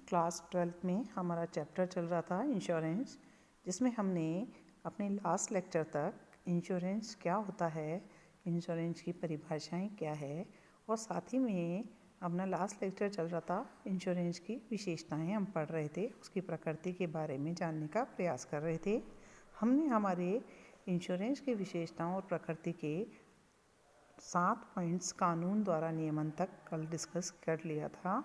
Class 12th में हमारा chapter चल रहा था इंश्योरेंस, जिसमें हमने अपने लास्ट लेक्चर तक इंश्योरेंस क्या होता है, इंश्योरेंस की परिभाषाएं क्या है, और साथ ही में अपना लास्ट लेक्चर चल रहा था इंश्योरेंस की विशेषताएं हम पढ़ रहे थे, उसकी प्रकृति के बारे में जानने का प्रयास कर रहे थे। हमने हमारे इंश्योरेंस की विशेषताओं और प्रकृति के 7 पॉइंट्स कानून द्वारा नियमन तक कल डिस्कस कर लिया था।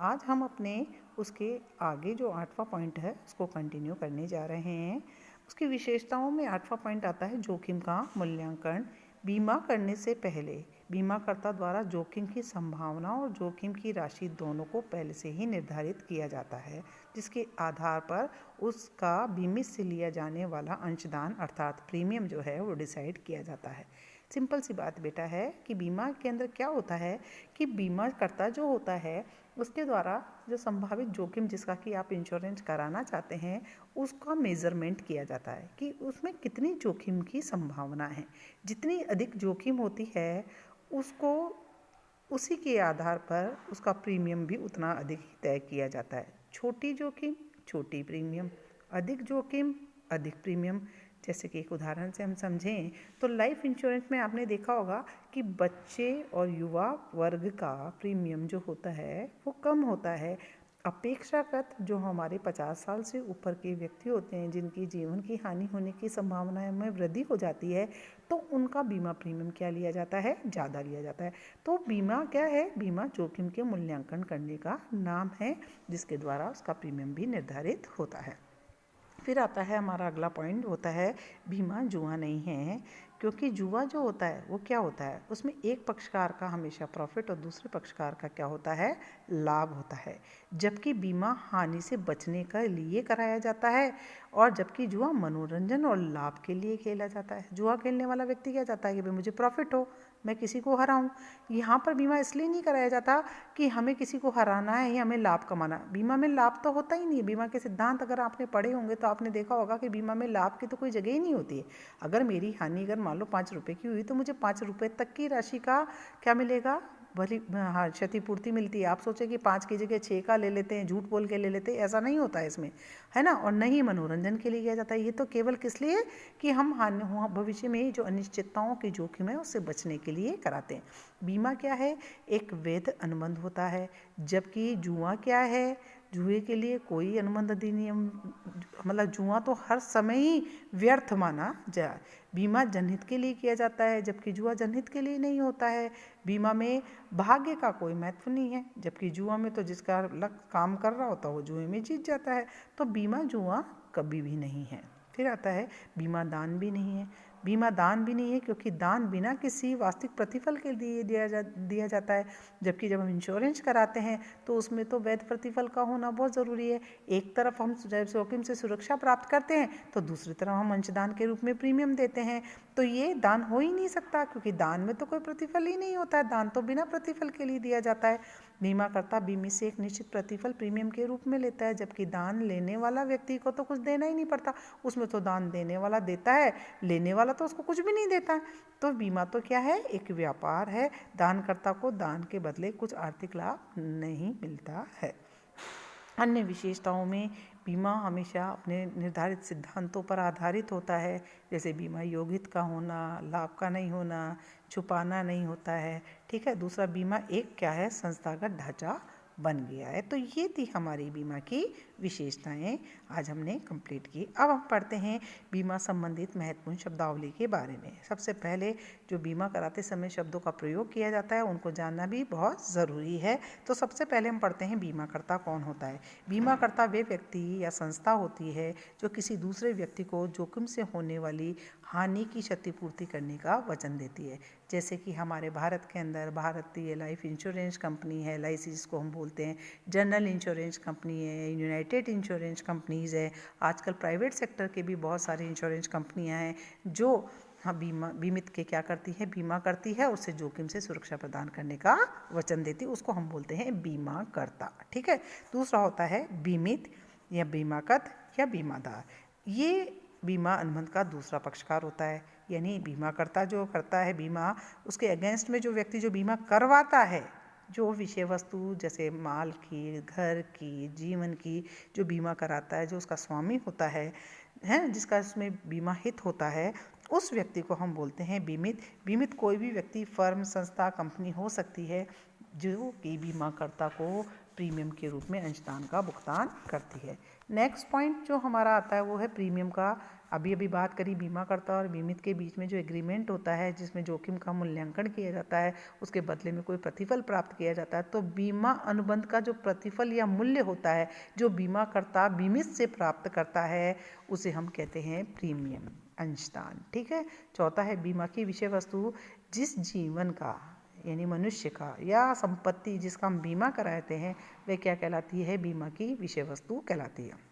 आज हम अपने उसके आगे जो 8वां पॉइंट है उसको कंटिन्यू करने जा रहे हैं। उसकी विशेषताओं में 8वां पॉइंट आता है जोखिम का मूल्यांकन। बीमा करने से पहले बीमाकर्ता द्वारा जोखिम की संभावना और जोखिम की राशि दोनों को पहले से ही निर्धारित किया जाता है, जिसके आधार पर उसका बीमित से लिया जाने वाला अंशदान अर्थात प्रीमियम जो है वो डिसाइड किया जाता है। सिंपल सी बात बेटा है कि बीमा के अंदर क्या होता है कि बीमाकर्ता जो होता है उसके द्वारा जो संभावित जोखिम जिसका कि आप इंश्योरेंस कराना चाहते हैं उसका मेज़रमेंट किया जाता है कि उसमें कितनी जोखिम की संभावना है। जितनी अधिक जोखिम होती है उसको उसी के आधार पर उसका प्रीमियम भी उतना अधिक ही तय किया जाता है। छोटी जोखिम छोटी प्रीमियम, अधिक जोखिम अधिक प्रीमियम। जैसे कि एक उदाहरण से हम समझें तो लाइफ इंश्योरेंस में आपने देखा होगा कि बच्चे और युवा वर्ग का प्रीमियम जो होता है वो कम होता है अपेक्षाकृत जो हमारे 50 साल से ऊपर के व्यक्ति होते हैं जिनकी जीवन की हानि होने की संभावना में वृद्धि हो जाती है, तो उनका बीमा प्रीमियम क्या लिया जाता है, ज़्यादा लिया जाता है। तो बीमा क्या है, बीमा जोखिम के मूल्यांकन करने का नाम है जिसके द्वारा उसका प्रीमियम भी निर्धारित होता है। फिर आता है हमारा अगला पॉइंट होता है बीमा जुआ नहीं है, क्योंकि जुआ जो होता है वो क्या होता है, उसमें एक पक्षकार का हमेशा प्रॉफिट और दूसरे पक्षकार का क्या होता है, लाभ होता है। जबकि बीमा हानि से बचने के लिए कराया जाता है और जबकि जुआ मनोरंजन और लाभ के लिए खेला जाता है। जुआ खेलने वाला व्यक्ति क्या चाहता है कि भाई मुझे प्रॉफिट हो, मैं किसी को हराऊं। यहाँ पर बीमा इसलिए नहीं कराया जाता कि हमें किसी को हराना है या हमें लाभ कमाना। बीमा में लाभ तो होता ही नहीं है। बीमा के सिद्धांत अगर आपने पढ़े होंगे तो आपने देखा होगा कि बीमा में लाभ की तो कोई जगह ही नहीं होती है। अगर मेरी हानि अगर मान लो 5 रुपये की हुई तो मुझे 5 रुपये तक की राशि का क्या मिलेगा, भली हाँ क्षतिपूर्ति मिलती है। आप सोचें कि 5 की जगह 6 का ले लेते हैं, झूठ बोल के ले लेते हैं, ऐसा नहीं होता है इसमें, है ना। और नहीं मनोरंजन के लिए किया जाता है। ये तो केवल किस लिए कि हम भविष्य में जो अनिश्चितताओं की जोखिम है उससे बचने के लिए कराते हैं। बीमा क्या है, एक वैध अनुबंध होता है, जबकि जुआ क्या है, जुए के लिए कोई अनुबंध अधिनियम, मतलब जुआ तो हर समय ही व्यर्थ माना जाए। बीमा जनहित के लिए किया जाता है जबकि जुआ जनहित के लिए नहीं होता है। बीमा में भाग्य का कोई महत्व नहीं है, जबकि जुआ में तो जिसका लक काम कर रहा होता है वो जुए में जीत जाता है। तो बीमा जुआ कभी भी नहीं है। फिर आता है बीमा दान भी नहीं है। बीमा दान भी नहीं है क्योंकि दान बिना किसी वास्तविक प्रतिफल के लिए दिया जाता है, जबकि जब हम इंश्योरेंस कराते हैं तो उसमें तो वैध प्रतिफल का होना बहुत ज़रूरी है। एक तरफ हम जोखिम से सुरक्षा प्राप्त करते हैं तो दूसरी तरफ हम अंशदान के रूप में प्रीमियम देते हैं। तो ये दान हो ही नहीं सकता क्योंकि दान में तो कोई प्रतिफल ही नहीं होता है। दान तो बिना प्रतिफल के लिए दिया जाता है। बीमाकर्ता बीमित से एक निश्चित प्रतिफल प्रीमियम के रूप में लेता है, जबकि दान लेने वाला व्यक्ति को तो कुछ देना ही नहीं पड़ता। उसमें तो दान देने वाला देता है, लेने वाला तो उसको कुछ भी नहीं देता है। तो बीमा तो क्या है, एक व्यापार है। दानकर्ता को दान के बदले कुछ आर्थिक लाभ नहीं मिलता है। अन्य विशेषताओं में बीमा हमेशा अपने निर्धारित सिद्धांतों पर आधारित होता है, जैसे बीमा योगित का होना, लाभ का नहीं होना, छुपाना नहीं होता है। ठीक है। दूसरा, बीमा एक क्या है, संस्थागत ढांचा बन गया है। तो ये थी हमारी बीमा की विशेषताएं, आज हमने कंप्लीट की। अब हम पढ़ते हैं बीमा संबंधित महत्वपूर्ण शब्दावली के बारे में। सबसे पहले जो बीमा कराते समय शब्दों का प्रयोग किया जाता है उनको जानना भी बहुत ज़रूरी है। तो सबसे पहले हम पढ़ते हैं बीमाकर्ता कौन होता है। बीमाकर्ता वे व्यक्ति या संस्था होती है जो किसी दूसरे व्यक्ति को जोखिम से होने वाली हानि की क्षतिपूर्ति करने का वचन देती है। जैसे कि हमारे भारत के अंदर भारतीय लाइफ इंश्योरेंस कंपनी है, LIC जिसको हम बोलते हैं, जनरल इंश्योरेंस कंपनी है, यूनाइटेड इंश्योरेंस कंपनीज़ है। आजकल प्राइवेट सेक्टर के भी बहुत सारी इंश्योरेंस कंपनियां हैं जो हाँ बीमित के क्या करती है, बीमा करती है, उससे जोखिम से सुरक्षा प्रदान करने का वचन देती है, उसको हम बोलते हैं बीमाकर्ता। ठीक है। दूसरा होता है बीमित या बीमाकर्ता या बीमादार। ये बीमा अनुबंध का दूसरा पक्षकार होता है, यानी बीमाकर्ता जो करता है बीमा, उसके अगेंस्ट में जो व्यक्ति जो बीमा करवाता है जो विषय वस्तु जैसे माल की, घर की, जीवन की जो बीमा कराता है, जो उसका स्वामी होता है जिसका इसमें बीमा हित होता है, उस व्यक्ति को हम बोलते हैं बीमित। बीमित कोई भी व्यक्ति, फर्म, संस्था, कंपनी हो सकती है जो कि बीमाकर्ता को प्रीमियम के रूप में अंशदान का भुगतान करती है। नेक्स्ट पॉइंट जो हमारा आता है वो है प्रीमियम का। अभी बात करी बीमाकर्ता और बीमित के बीच में जो एग्रीमेंट होता है जिसमें जोखिम का मूल्यांकन किया जाता है, उसके बदले में कोई प्रतिफल प्राप्त किया जाता है, तो बीमा अनुबंध का जो प्रतिफल या मूल्य होता है जो बीमाकर्ता बीमित से प्राप्त करता है उसे हम कहते हैं प्रीमियम, अंशदान। ठीक है। चौथा है बीमा की विषय वस्तु। जिस जीवन का यानी मनुष्य का या संपत्ति जिसका हम बीमा कराते हैं वह क्या कहलाती है? बीमा की विषय वस्तु कहलाती है।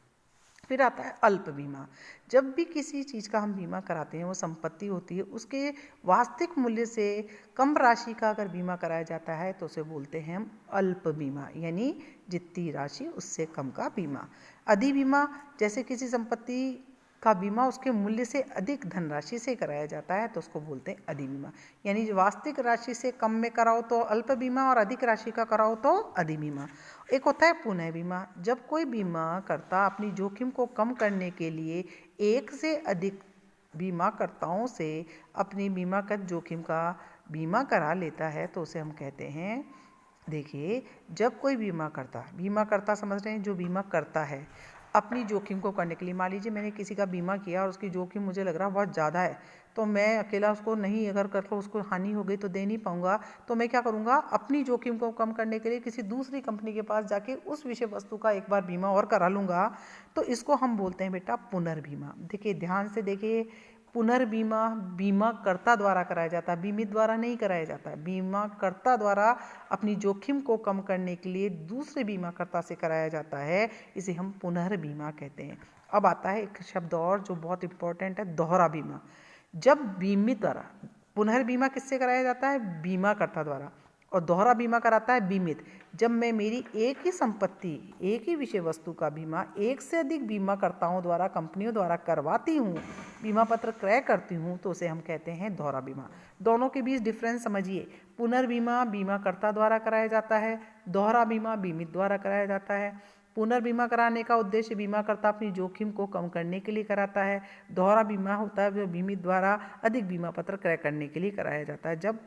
फिर आता है अल्प बीमा। जब भी किसी चीज़ का हम बीमा कराते हैं, वो संपत्ति होती है, उसके वास्तविक मूल्य से कम राशि का अगर बीमा कराया जाता है तो उसे बोलते हैं हम अल्प बीमा, यानी जितनी राशि उससे कम का बीमा। अधि बीमा, जैसे किसी संपत्ति का बीमा उसके मूल्य से अधिक धनराशि से कराया जाता है तो उसको बोलते हैं अधि बीमा, यानी जो वास्तविक राशि से कम में कराओ तो अल्प बीमा और अधिक राशि का कराओ तो अधि बीमा। एक होता है पुनः बीमा। जब कोई बीमा करता अपनी जोखिम को कम करने के लिए एक से अधिक बीमाकर्ताओं से अपनी बीमाकृत जोखिम का बीमा करा लेता है तो उसे हम कहते हैं, देखिए, जब कोई बीमाकर्ता समझ रहे हैं, जो बीमा करता है अपनी जोखिम को करने के लिए, मान लीजिए मैंने किसी का बीमा किया और उसकी जोखिम मुझे लग रहा बहुत ज़्यादा है, तो मैं अकेला उसको नहीं, अगर कर लो उसको हानि हो गई तो दे नहीं पाऊंगा, तो मैं क्या करूंगा, अपनी जोखिम को कम करने के लिए किसी दूसरी कंपनी के पास जाके उस विषय वस्तु का एक बार बीमा और करा लूँगा। तो इसको हम बोलते हैं बेटा पुनर्बीमा। देखिए, ध्यान से देखिए, पुनर्बीमा बीमाकर्ता द्वारा कराया जाता है, बीमित द्वारा नहीं कराया जाता है। बीमाकर्ता द्वारा अपनी जोखिम को कम करने के लिए दूसरे बीमाकर्ता से कराया जाता है, इसे हम पुनर्बीमा कहते हैं। अब आता है एक शब्द और जो बहुत इंपॉर्टेंट है, दोहरा बीमा। जब बीमित द्वारा, पुनर्बीमा किससे कराया जाता है? बीमाकर्ता द्वारा, और दोहरा बीमा कराता है बीमित। जब मैं मेरी एक ही संपत्ति, एक ही विषय वस्तु का बीमा एक से अधिक बीमाकर्ताओं द्वारा, कंपनियों द्वारा करवाती हूँ, बीमा पत्र क्रय करती हूँ, तो उसे हम कहते हैं दोहरा बीमा। दोनों के बीच डिफरेंस समझिए। पुनर्बीमा बीमाकर्ता द्वारा कराया जाता है, दोहरा बीमा बीमित द्वारा कराया जाता है। पुनर्बीमा कराने का उद्देश्य बीमाकर्ता अपनी जोखिम को कम करने के लिए कराता है। दोहरा बीमा होता है जो बीमित द्वारा अधिक बीमा पत्र क्रय करने के लिए कराया जाता है। जब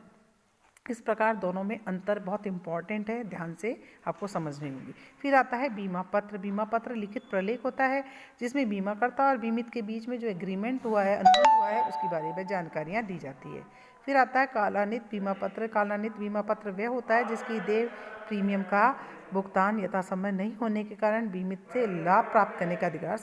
इस प्रकार दोनों में अंतर बहुत इंपॉर्टेंट है, ध्यान से आपको समझनी होगी। फिर आता है बीमा पत्र। बीमा पत्र लिखित प्रलेख होता है जिसमें बीमाकर्ता और बीमित के बीच में जो एग्रीमेंट हुआ है, अनुबंध हुआ है, उसके बारे में जानकारियाँ दी जाती है। फिर आता है कालानुत बीमा पत्र। कालानुत बीमा पत्र वह होता है जिसकी देय प्रीमियम का भुगतान यथासंभव नहीं होने के कारण बीमित से लाभ प्राप्त करने का अधिकार